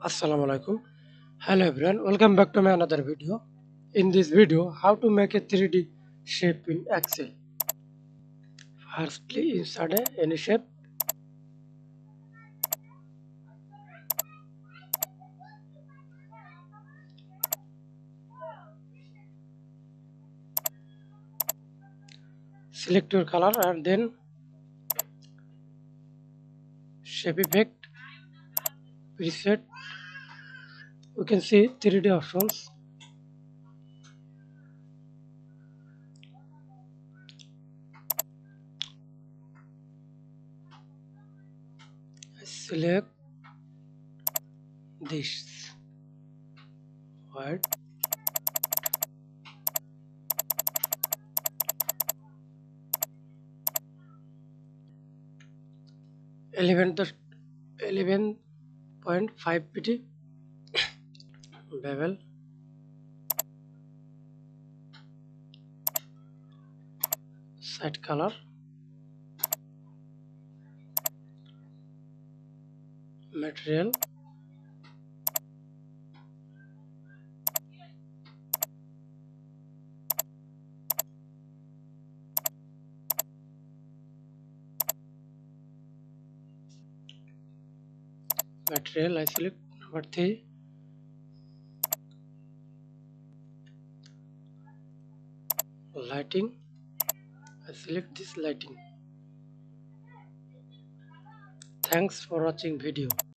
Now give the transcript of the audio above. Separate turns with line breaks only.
Assalamu alaikum. Hello everyone, welcome back to my another video. In this video, how to make a 3D shape in Excel. Firstly, insert any shape. Select your color and then shape effect, preset. We can see 3D options. Select this word. Eleven 11.5 pt bevel. Set color. Material. Material. I select number 3. Lighting. I select this lighting. Thanks for watching video.